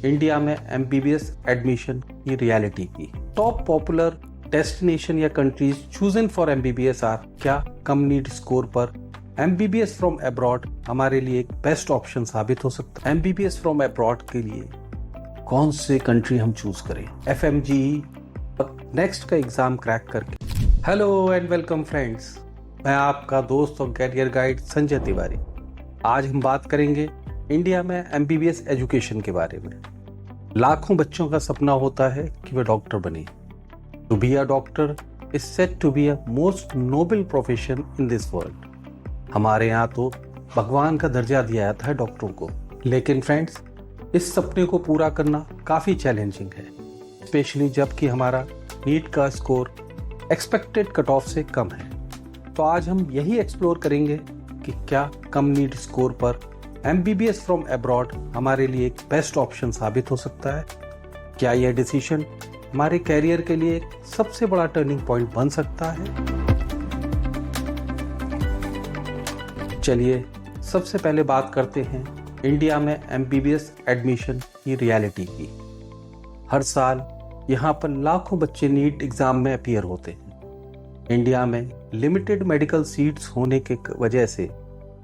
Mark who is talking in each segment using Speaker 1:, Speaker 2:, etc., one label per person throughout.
Speaker 1: India में MBBS admission की reality की। टॉप पॉपुलर डेस्टिनेशन या countries chosen for MBBS are क्या कम नीट स्कोर पर एमबीबीएस फ्रॉम अब्रॉड हमारे लिए एक बेस्ट ऑप्शन साबित हो सकता है। एमबीबीएस फ्रॉम अब्रॉड के लिए कौन से कंट्री हम चूज करें? एफएमजीई नेक्स्ट का एग्जाम क्रैक करके। हेलो एंड वेलकम फ्रेंड्स, मैं आपका दोस्त और कैरियर गाइड संजय तिवारी। आज हम बात करेंगे इंडिया में एमबीबीएस एजुकेशन के बारे में। लाखों बच्चों का सपना होता है कि वे डॉक्टर बने। To be a doctor is said to be a most noble profession in this world. हमारे यहाँ तो भगवान का दर्जा दिया जाता है डॉक्टरों को। लेकिन फ्रेंड्स, इस सपने को पूरा करना काफ़ी चैलेंजिंग है, स्पेशली जबकि हमारा नीट का स्कोर एक्सपेक्टेड कट ऑफ से कम है। तो आज हम यही एक्सप्लोर करेंगे कि क्या कम नीट स्कोर पर एमबीबीएस फ्रॉम अब्रॉड हमारे लिए एक बेस्ट ऑप्शन साबित हो सकता है। क्या यह डिसीजन हमारे कैरियर के लिए एक सबसे बड़ा टर्निंग पॉइंट बन सकता है? चलिए सबसे पहले बात करते हैं इंडिया में एमबीबीएस एडमिशन की रियलिटी की। हर साल यहाँ पर लाखों बच्चे नीट एग्जाम में अपीयर होते हैं। इंडिया में लिमिटेड मेडिकल सीट्स होने के वजह से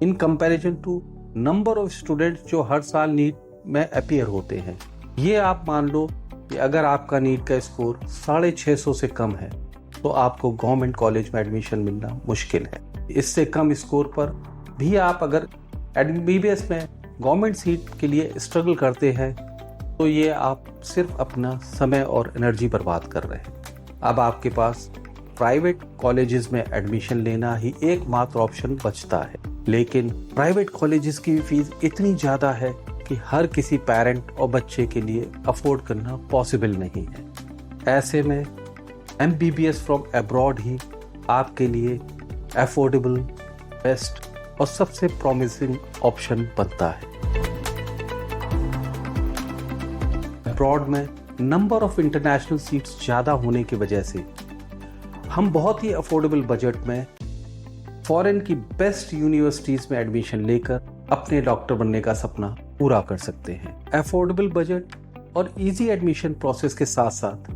Speaker 1: in comparison to number of students जो हर साल नीट में अपीयर होते हैं, ये आप मान लो कि अगर आपका नीट का स्कोर 650 से कम है तो आपको गवर्नमेंट कॉलेज में एडमिशन मिलना मुश्किल है। इससे कम स्कोर पर भी आप अगर एमबीबीएस में गवर्नमेंट सीट के लिए स्ट्रगल करते हैं तो ये आप सिर्फ अपना समय और एनर्जी बर्बाद कर रहे हैं। अब आपके पास प्राइवेट कॉलेजेस में एडमिशन लेना ही एकमात्र ऑप्शन बचता है। लेकिन प्राइवेट कॉलेजेस की फीस इतनी ज़्यादा है कि हर किसी पेरेंट और बच्चे के लिए अफोर्ड करना पॉसिबल नहीं है। ऐसे में एमबीबीएस फ्रॉम अब्रॉड ही आपके लिए अफोर्डेबल, बेस्ट और सबसे प्रॉमिसिंग ऑप्शन बनता है। अब्रॉड में नंबर ऑफ इंटरनेशनल सीट्स ज़्यादा होने की वजह से हम बहुत ही अफोर्डेबल बजट में फॉरेन की बेस्ट यूनिवर्सिटीज़ में एडमिशन लेकर अपने डॉक्टर बनने का सपना पूरा कर सकते हैं। अफोर्डेबल बजट और इजी एडमिशन प्रोसेस के साथ साथ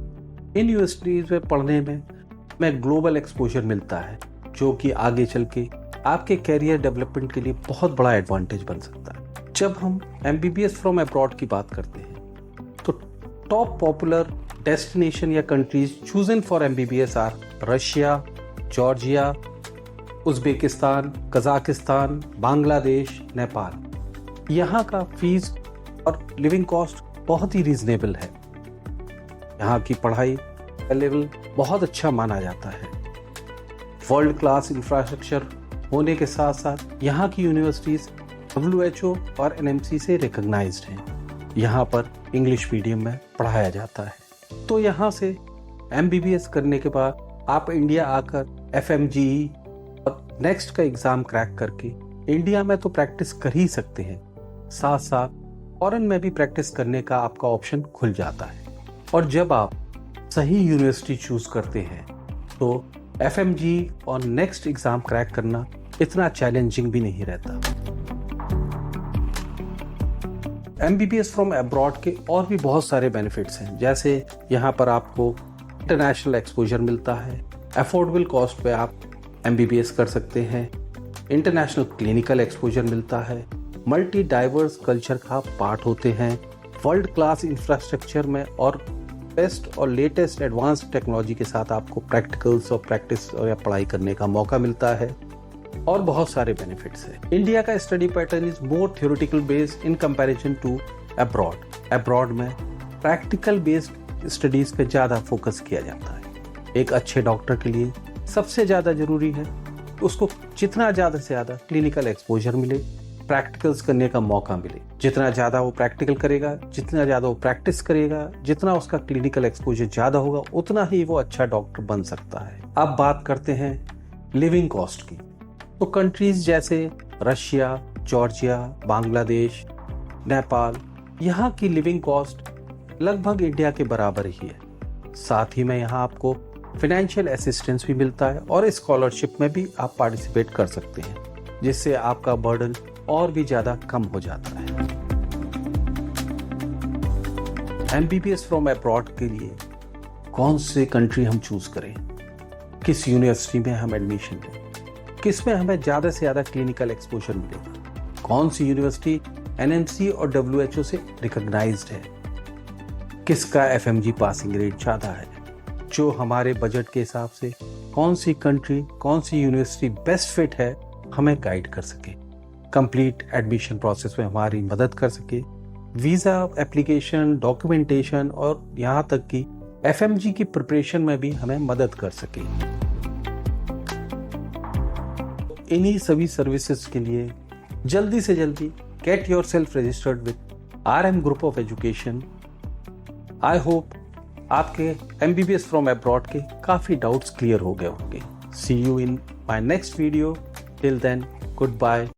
Speaker 1: इन यूनिवर्सिटीज़ में पढ़ने में ग्लोबल एक्सपोजर मिलता है, जो कि आगे चल के आपके कैरियर डेवलपमेंट के लिए बहुत बड़ा एडवांटेज बन सकता है। जब हम एमबीबीएस फ्रॉम अब्रॉड की बात करते हैं तो टॉप पॉपुलर डेस्टिनेशन या countries chosen for MBBS are Russia, Georgia, Uzbekistan, Kazakhstan, Bangladesh, Nepal. यहाँ का फीस और लिविंग कॉस्ट बहुत ही रीजनेबल है। यहाँ की पढ़ाई का लेवल बहुत अच्छा माना जाता है। वर्ल्ड क्लास इंफ्रास्ट्रक्चर होने के साथ साथ यहाँ की यूनिवर्सिटीज़ WHO और NMC से रिकॉग्नाइज्ड हैं। यहाँ पर इंग्लिश मीडियम में पढ़ाया जाता है। तो यहाँ से एमबीबीएस करने के बाद आप इंडिया आकर एफएमजीई और नेक्स्ट का एग्ज़ाम क्रैक करके इंडिया में तो प्रैक्टिस कर ही सकते हैं, साथ साथ फॉरेन में भी प्रैक्टिस करने का आपका ऑप्शन खुल जाता है। और जब आप सही यूनिवर्सिटी चूज़ करते हैं तो एफएमजीई और नेक्स्ट एग्ज़ाम क्रैक करना इतना चैलेंजिंग भी नहीं रहता। एमबीबीएस फ्रॉम अब्रॉड के और भी बहुत सारे बेनिफिट्स हैं, जैसे यहाँ पर आपको इंटरनेशनल एक्सपोजर मिलता है, अफोर्डेबल कॉस्ट पे आप एमबीबीएस कर सकते हैं, इंटरनेशनल क्लिनिकल एक्सपोजर मिलता है, मल्टी डाइवर्स कल्चर का पार्ट होते हैं, वर्ल्ड क्लास इंफ्रास्ट्रक्चर में और बेस्ट और लेटेस्ट एडवांस टेक्नोलॉजी के साथ आपको प्रैक्टिकल्स और प्रैक्टिस या पढ़ाई करने का मौका मिलता है, और बहुत सारे बेनिफिट्स हैं। इंडिया का study pattern is more theoretical based in comparison to abroad. Abroad में प्रैक्टिकल बेस्ड स्टडीज पे ज़्यादा फोकस किया जाता है। एक अच्छे डॉक्टर के लिए सबसे ज़्यादा जरूरी है उसको जितना ज़्यादा से ज़्यादा क्लिनिकल एक्सपोजर मिले, प्रैक्टिकल्स करने का मौका मिले। जितना ज़्यादा वो प्रैक्टिकल करेगा, जितना ज़्यादा वो प्रैक्टिस करेगा, जितना उसका क्लिनिकल एक्सपोजर ज़्यादा होगा, उतना ही वो अच्छा डॉक्टर बन सकता है। अब बात करते हैं लिविंग कॉस्ट की। तो कंट्रीज जैसे रशिया, जॉर्जिया, बांग्लादेश, नेपाल, यहाँ की लिविंग कॉस्ट लगभग इंडिया के बराबर ही है। साथ ही में यहाँ आपको फाइनेंशियल असिस्टेंस भी मिलता है और स्कॉलरशिप में भी आप पार्टिसिपेट कर सकते हैं, जिससे आपका बर्डन और भी ज़्यादा कम हो जाता है। MBBS फ्रॉम अब्रॉड के लिए कौन से कंट्री हम चूज करें, किस यूनिवर्सिटी में हम एडमिशन लें, किस में हमें ज़्यादा से ज़्यादा क्लिनिकल एक्सपोजर मिलेगा, कौन सी यूनिवर्सिटी NMC और WHO से रिकॉग्नाइज्ड है, किसका FMG पासिंग रेट ज़्यादा है, जो हमारे बजट के हिसाब से कौन सी कंट्री, कौन सी यूनिवर्सिटी बेस्ट फिट है, हमें गाइड कर सके, कंप्लीट एडमिशन प्रोसेस में हमारी मदद कर सके, वीज़ा एप्लीकेशन, डॉक्यूमेंटेशन और यहाँ तक कि FMG की प्रिपरेशन में भी हमें मदद कर सके। इन्हीं सभी सर्विसेज के लिए जल्दी से जल्दी get yourself registered with RM group of education. I hope आपके MBBS फ्रॉम अब्रॉड के काफ़ी डाउट्स क्लियर हो गए होंगे। See you in my next video. Till then, good bye.